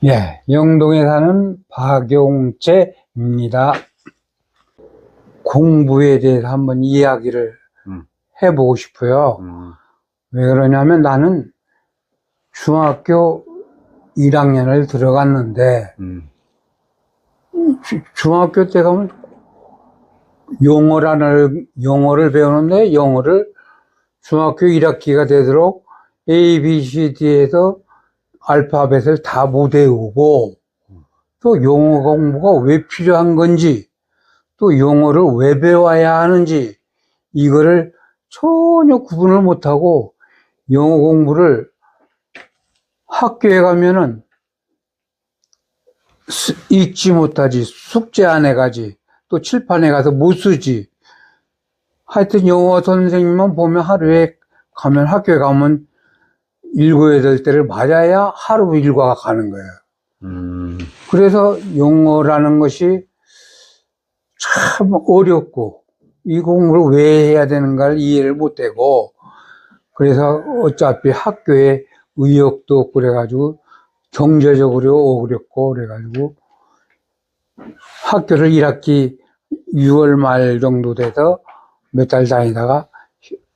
예, 영동에 사는 박용재입니다. 공부에 대해서 한번 이야기를 해보고 싶어요. 왜 그러냐면 나는 중학교 1학년을 들어갔는데 중학교 때 가면 영어를 배우는데 영어를 중학교 1학기가 되도록 A, B, C, D에서 알파벳을 다 못 외우고 또 영어 공부가 왜 필요한 건지 또 영어를 왜 배워야 하는지 이거를 전혀 구분을 못하고 영어 공부를 학교에 가면은 읽지 못하지, 숙제 안 해가지, 또 칠판에 가서 못 쓰지. 하여튼 영어 선생님만 보면 하루에 가면 학교에 가면 7, 8대를 맞아야 하루 일과가 가는 거예요. 그래서 영어라는 것이 참 어렵고 이 공부를 왜 해야 되는가를 이해를 못하고 그래서 어차피 학교에 의욕도 없고 그래가지고 경제적으로 어렵고 그래가지고 학교를 1학기 6월 말 정도 돼서 몇 달 다니다가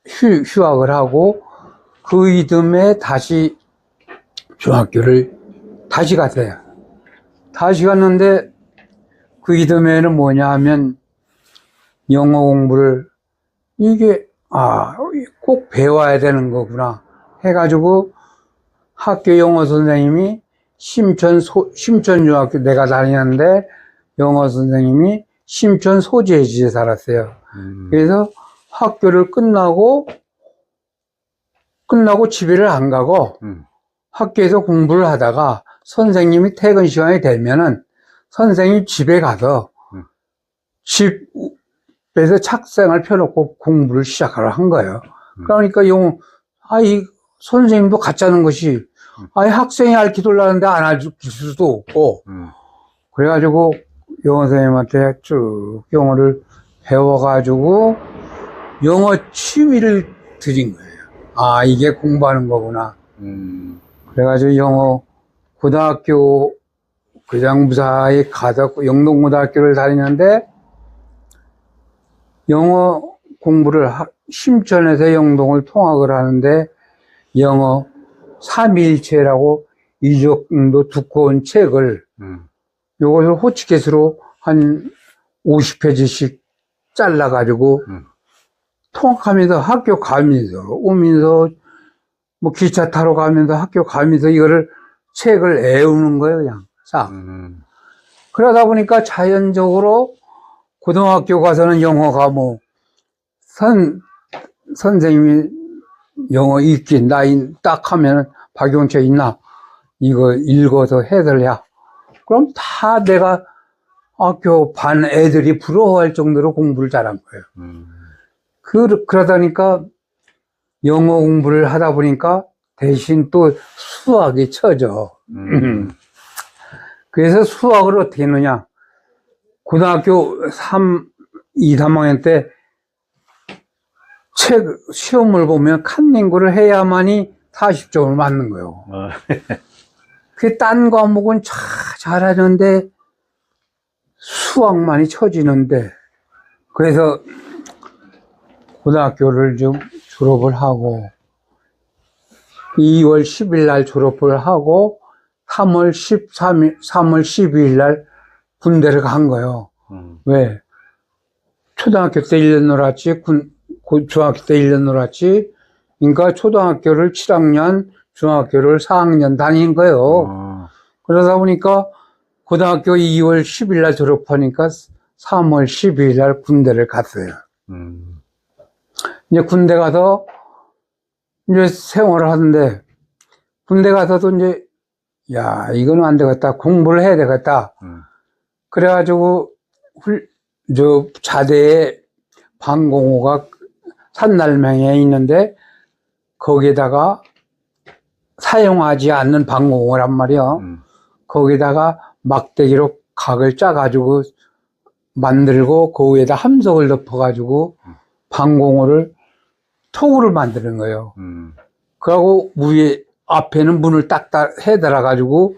휴학을 하고 그 이듬해 다시 중학교를 다시 갔어요. 다시 갔는데 그 이듬해는 뭐냐 하면 영어 공부를 이게 꼭 배워야 되는 거구나 해가지고 학교 영어 선생님이 심천중학교 내가 다니는데 영어 선생님이 심천 소재지에 살았어요. 그래서 학교를 끝나고 집에를 안 가고 학교에서 공부를 하다가 선생님이 퇴근 시간이 되면은 선생님 집에 가서 집에서 책상을 펴놓고 공부를 시작하려 한 거예요. 그러니까 이 선생님도 가짜는 것이 학생이 알기돌라는데 안 알려줄 수도 없고 그래가지고 영어 선생님한테 쭉 영어를 배워가지고 영어 취미를 들인 거예요. 이게 공부하는 거구나. 그래가지고 영어 고등학교 그냥 무사히 가서 영동고등학교를 다니는데 영어 공부를 심천에서 영동을 통학을 하는데 영어 3일체라고 이 정도 두꺼운 책을 요것을 호치켓으로 한 50페이지씩 잘라가지고 통학하면서 학교 가면서 오면서 뭐 기차 타러 가면서 학교 가면서 이거를 책을 외우는 거예요, 그냥 싹. 그러다 보니까 자연적으로 고등학교 가서는 영어가 뭐 선생님이 영어 읽기 나인 딱 하면은 박용채 있나 이거 읽어서 해설해. 그럼 다 내가 학교 반 애들이 부러워할 정도로 공부를 잘한 거예요. 그러다니까 영어 공부를 하다 보니까 대신 또 수학이 쳐져. 그래서 수학을 어떻게 했느냐. 고등학교 2, 3학년 때 시험을 보면 칸닝구를 해야만이 40점을 맞는 거예요. 딴 과목은 잘하는데 수학만이 쳐지는데 그래서 고등학교를 좀 졸업을 하고 2월 10일 날 졸업을 하고 3월 12일 날 군대를 간 거예요. 왜? 초등학교 때 1년 놀았지, 중학교 때 1년 놀았지. 그러니까 초등학교를 7학년, 중학교를 4학년 다닌 거예요. 그러다 보니까 고등학교 2월 10일 날 졸업하니까 3월 12일 날 군대를 갔어요. 이제 군대 가서 이제 생활을 하는데 군대 가서도 이제 이거는 안 되겠다. 공부를 해야 되겠다. 그래가지고 자대에 방공호가 산날명에 있는데 거기에다가 사용하지 않는 방공호란 말이야. 거기다가 막대기로 각을 짜가지고 만들고 그 위에다 함석을 덮어가지고 방공호를 토구를 만드는 거예요. 그러고 위에 앞에는 문을 딱 해달아가지고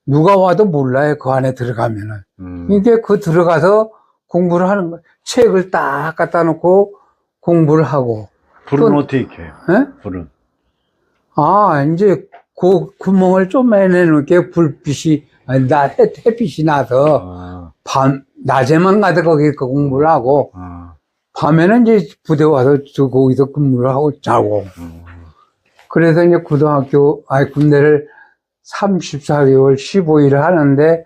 누가 와도 몰라요. 그 안에 들어가면은. 이게 그 들어가서 공부를 하는 거예요. 책을 딱 갖다 놓고 공부를 하고. 불은 어떻게 켜요? 예? 불은. 이제 그 구멍을 좀 해내놓게 불빛이, 햇빛이 나서 낮에만 가도 거기 공부를 하고, 밤에는 이제 부대 와서 거기서 근무를 하고 자고. 그래서 이제 군대를 34개월 15일을 하는데,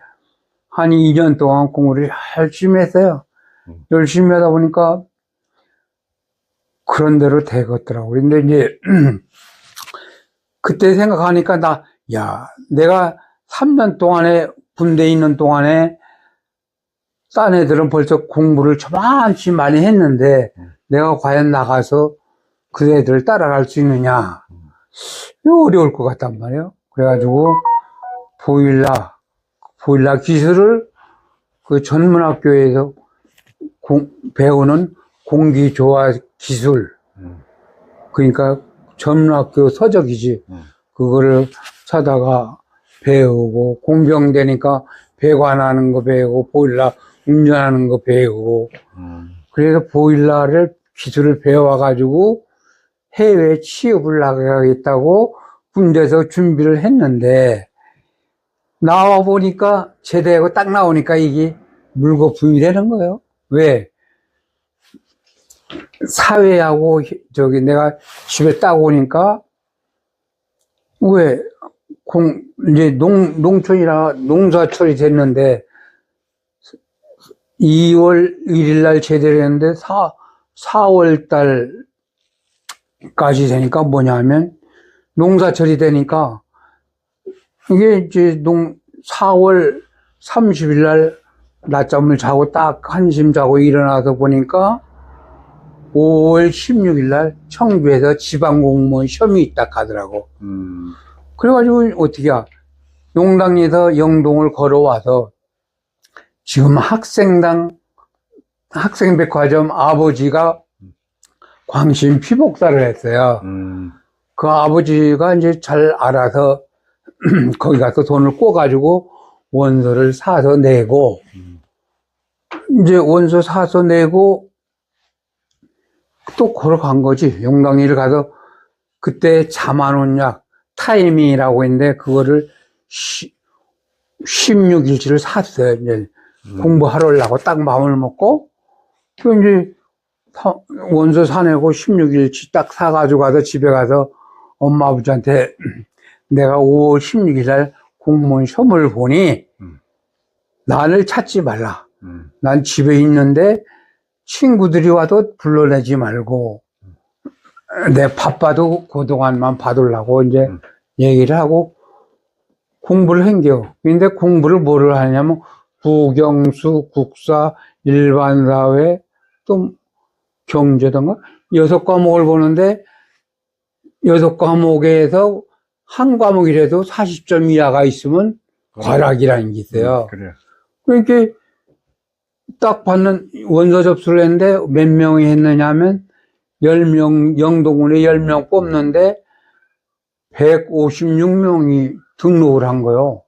한 2년 동안 공부를 열심히 했어요. 열심히 하다 보니까 그런 대로 되겠더라고. 근데 이제, 그때 생각하니까 내가 3년 동안에, 군대에 있는 동안에, 딴 애들은 벌써 공부를 저만치 많이 했는데, 내가 과연 나가서 그 애들을 따라갈 수 있느냐. 이거 어려울 것 같단 말이에요. 그래가지고, 보일러 기술을 그 전문학교에서 배우는 공기조화 기술. 그러니까 전문학교 서적이지. 그거를 사다가 배우고, 공병되니까 배관하는 거 배우고, 보일러 운전하는 거 배우고. 그래서 보일러를 기술을 배워가지고 해외 취업을 나가겠다고 군대에서 준비를 했는데, 나와 보니까 제대하고 딱 나오니까 이게 물거품이 되는 거예요. 왜? 사회하고 내가 집에 딱 오니까 왜 이제 농촌이라 농사철이 됐는데 2월 1일 날 제대를 했는데 4월 달까지 되니까 뭐냐면 농사철이 되니까 이게 이제 4월 30일 날 낮잠을 자고 딱 한심 자고 일어나서 보니까 5월 16일 날 청주에서 지방공무원 시험이 있다 하더라고. 그래가지고 어떻게야? 용당에서 영동을 걸어와서 지금 학생백화점 아버지가 광신 피복사를 했어요. 그 아버지가 이제 잘 알아서 거기 가서 돈을 꿔가지고 원서를 사서 내고, 이제 원서 사서 내고, 또 걸어간 거지. 용당리를 가서, 그때 자만원약, 타이밍이라고 했는데, 그거를 16일치를 샀어요. 이제 공부하려고 딱 마음을 먹고, 그 이제 원서 사내고 16일치 딱 사가지고 가서 집에 가서 엄마 아버지한테 내가 5월 16일 날 공무원 시험을 보니 나를 찾지 말라. 난 집에 있는데 친구들이 와도 불러내지 말고 내 바빠도 그동안만 봐두려고 이제 얘기를 하고 공부를 한겨. 근데 공부를 뭐를 하냐면 국영수, 국사, 일반사회, 또 경제던가 6과목을 보는데 6과목에서 한 과목이라도 40점 이하가 있으면 과락이라는 게 있어요. 그래요. 그러니까 딱 받는 원서 접수를 했는데 몇 명이 했느냐 하면 10명, 영동군에 10명 뽑는데 156명이 등록을 한 거예요.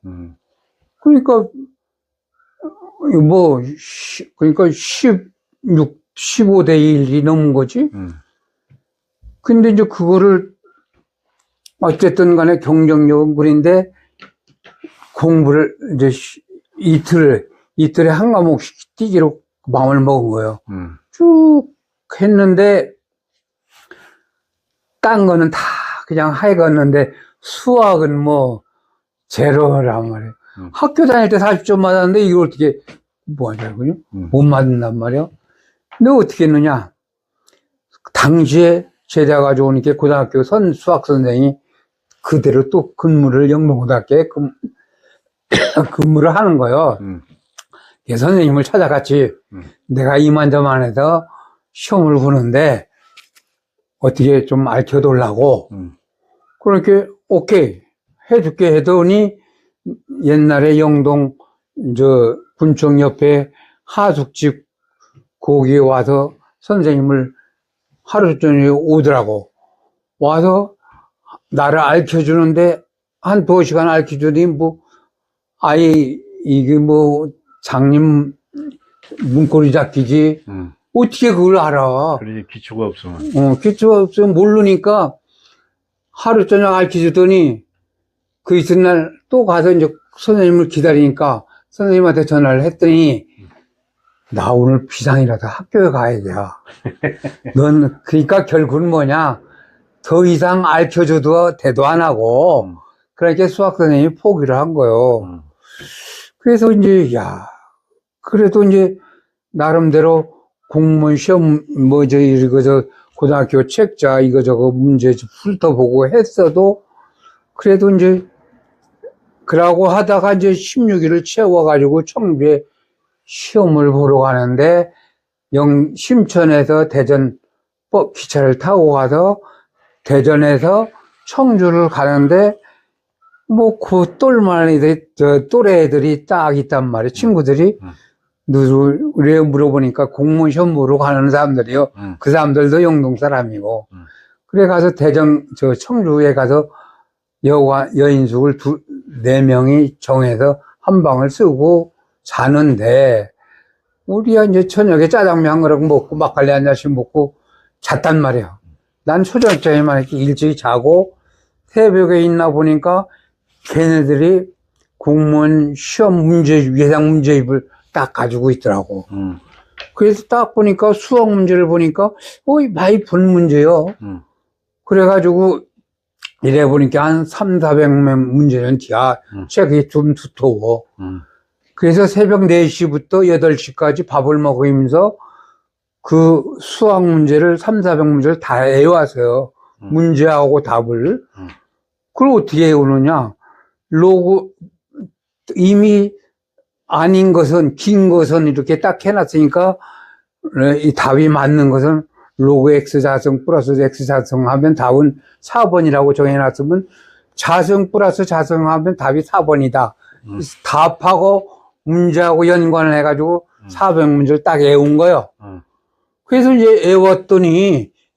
그러니까 그러니까 15대 1이 넘은 거지. 근데 이제 그거를 어쨌든 간에 경쟁력은 그런데 공부를 이제 이틀에 한 과목씩 뛰기로 마음을 먹은 거예요. 쭉 했는데 딴 거는 다 그냥 하익었는데 수학은 뭐 제로란 말이에요. 학교 다닐 때 40점 맞았는데 이걸 어떻게 뭐하냐고요? 못 맞는단 말이에요. 근데 어떻게 했느냐? 당시에 제대가 가지고 오니까 고등학교 수학 선생이 그대로 또 근무를 영동고등학교에 근무를 하는 거예요. 선생님을 찾아갔지. 내가 이만저만해서 시험을 보는데 어떻게 좀 알려달라고. 그렇게 오케이 해줄게 하더니 옛날에 영동 군청 옆에 하숙집 거기에 와서 선생님을 하루 종일 오더라고. 와서 나를 알려주는데 한 2시간 알려주더니 뭐 아예 이게 뭐 장님 문고리 잡기지 어떻게 그걸 알아? 그러니 기초가 없으면. 기초가 없으면 모르니까 하루 저녁 알려주더니 그 이튿날 또 가서 이제 선생님을 기다리니까 선생님한테 전화를 했더니 나 오늘 비상이라서 학교에 가야 돼. 넌 그러니까 결국은 뭐냐? 더 이상 알려줘도 대도 안 하고 그러니까 수학 선생님이 포기를 한 거예요. 그래서 이제 야 그래도 이제 나름대로 공무원 시험 이거 고등학교 책자 이거저거 문제 훑어보고 했어도 그래도 이제 그러고 하다가 이제 16일을 채워가지고 청주에 시험을 보러 가는데 심천에서 대전 기차를 타고 가서 대전에서 청주를 가는데 뭐 그 똘만 애들 또래 애들이 딱 있단 말이에요. 친구들이 누구래 물어보니까 공무원 시험 보러 가는 사람들이요. 그 사람들도 영동 사람이고 그래 가서 대전 청주에 가서 여인숙을 4명이 정해서 한 방을 쓰고 자는데 우리가 이제 저녁에 짜장면 한 그릇 먹고 막걸리 한 잔씩 먹고 잤단 말이에요. 난 초저녁에만 이렇게 일찍 자고 새벽에 있나 보니까 걔네들이 공무원 시험 예상 문제집을 딱 가지고 있더라고. 그래서 딱 보니까 수학 문제를 보니까 많이 본 문제요. 그래가지고 이래 보니까 한 300~400명 문제는 뒤야 책이 좀 두터워. 그래서 새벽 4시부터 8시까지 밥을 먹으면서 그 수학 문제를 300~400문제를 다 외워왔어요. 문제하고 답을. 그걸 어떻게 외우느냐? 이미 아닌 것은, 긴 것은 이렇게 딱 해놨으니까 이 답이 맞는 것은 로그 X 자성 플러스 X 자성 하면 답은 4번이라고 정해놨으면 자성 플러스 자성 하면 답이 4번이다. 답하고 문제하고 연관을 해가지고 400문제를 딱 외운 거예요. 그래서 이제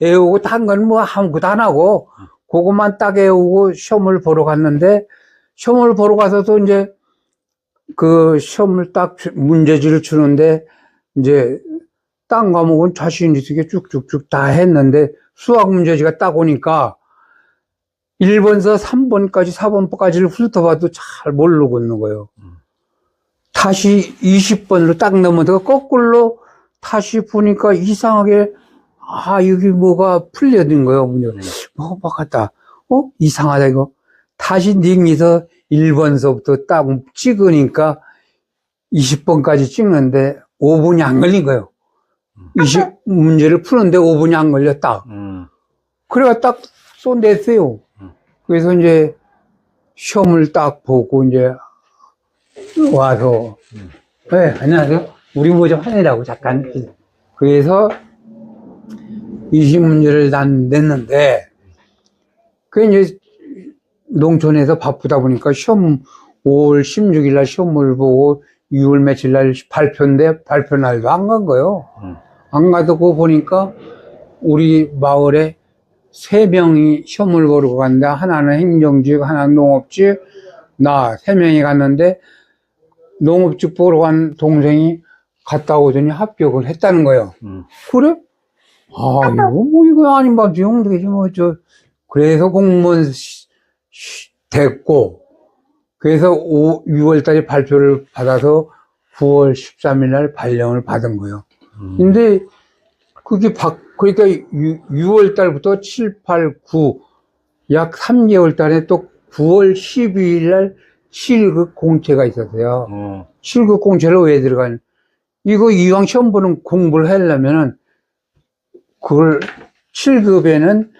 외우고 딴 건 뭐 아무것도 안 하고 그것만 딱 외우고 시험을 보러 갔는데 시험을 보러 가서도 이제 그 시험을 딱 문제지를 주는데 이제 딴 과목은 자신 있게 쭉쭉쭉 다 했는데 수학 문제지가 딱 오니까 1번서 3번까지 4번까지를 훑어봐도 잘 모르고 있는 거예요. 다시 20번으로 딱 넘어서 거꾸로 다시 보니까 이상하게 여기 뭐가 풀려진 거예요. 뭐가 바꿨다. 이상하다 이거. 다시 닝에서 1번서부터 딱 찍으니까 20번까지 찍는데 5분이 안 걸린 거예요. 20문제를 푸는데 5분이 안 걸렸다. 그래가 딱 쏜댔어요. 그래서 이제 시험을 딱 보고 이제 와서 네, 안녕하세요. 우리 뭐 좀 하느라고 잠깐. 그래서 20문제를 난 냈는데 그 이제 농촌에서 바쁘다 보니까 시험 5월 16일 날 시험을 보고 6월 며칠 날 발표인데 발표 날도 안 간 거예요. 안 가고 보니까 우리 마을에 3명이 시험을 보러 갔는데 하나는 행정직, 하나는 농업직, 나 3명이 갔는데 농업직 보러 간 동생이 갔다 오더니 합격을 했다는 거예요. 그래? 이거 아닌 밥지, 형들이지, 그래서 공무원 됐고, 그래서 6월 달에 발표를 받아서 9월 13일 날 발령을 받은 거예요. 근데, 그러니까 6월 달부터 7, 8, 9, 약 3개월 달에 또 9월 12일 날 7급 공채가 있었어요. 7급 공채를 왜 들어가냐. 이거 이왕 시험 보는 공부를 하려면은, 그걸 7급에는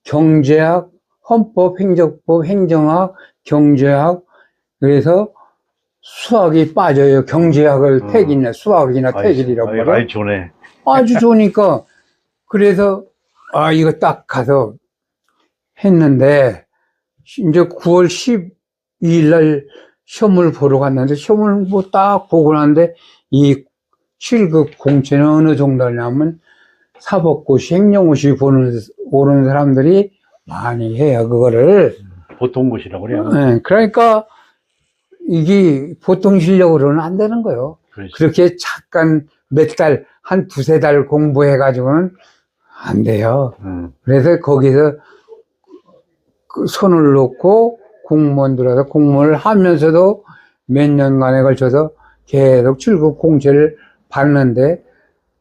경제학, 헌법, 행정법, 행정학, 경제학, 그래서 수학이 빠져요. 경제학을 택이나 수학이나 택이란 말이에요. 아주 좋네. 아주 좋으니까. 그래서, 이거 딱 가서 했는데, 이제 9월 12일 날 시험을 보러 갔는데, 시험을 뭐 딱 보고 나는데, 이 7급 공채는 어느 정도냐면, 사법고시, 행정고시 보는 사람들이 많이 해요, 그거를. 보통 고시라고 그래요. 네, 그러니까, 이게 보통 실력으로는 안 되는 거예요. 그렇죠. 그렇게 잠깐 몇 달, 한 두세 달 공부해가지고는 안 돼요. 그래서 거기서 그 손을 놓고 공무원 들어서 공무원을 하면서도 몇 년간에 걸쳐서 계속 출국 공채를 받는데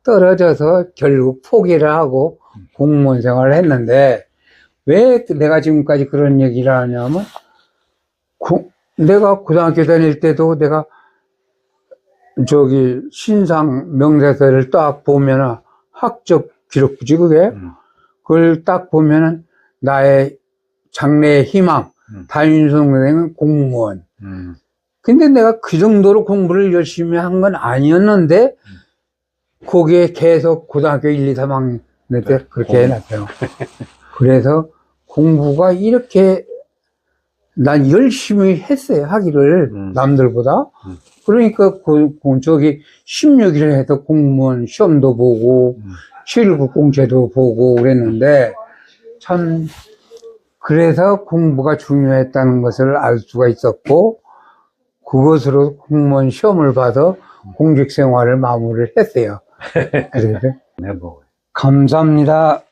떨어져서 결국 포기를 하고 공무원 생활을 했는데 왜 내가 지금까지 그런 얘기를 하냐면 내가 고등학교 다닐 때도 내가 저기 신상 명세서를 딱 보면은 학적 기록부지 그게 그걸 딱 보면은 나의 장래의 희망 단윤성 선생은 공무원 근데 내가 그 정도로 공부를 열심히 한 건 아니었는데 거기에 계속 고등학교 1, 2, 3학년 때 그렇게 해놨어요. 그래서 공부가 이렇게 난 열심히 했어요, 하기를 남들보다. 그러니까 저기 16일 해서 공무원 시험도 보고 7급 공채도 보고 그랬는데 참 그래서 공부가 중요했다는 것을 알 수가 있었고 그것으로 공무원 시험을 봐서 공직 생활을 마무리를 했어요. 그래서 감사합니다.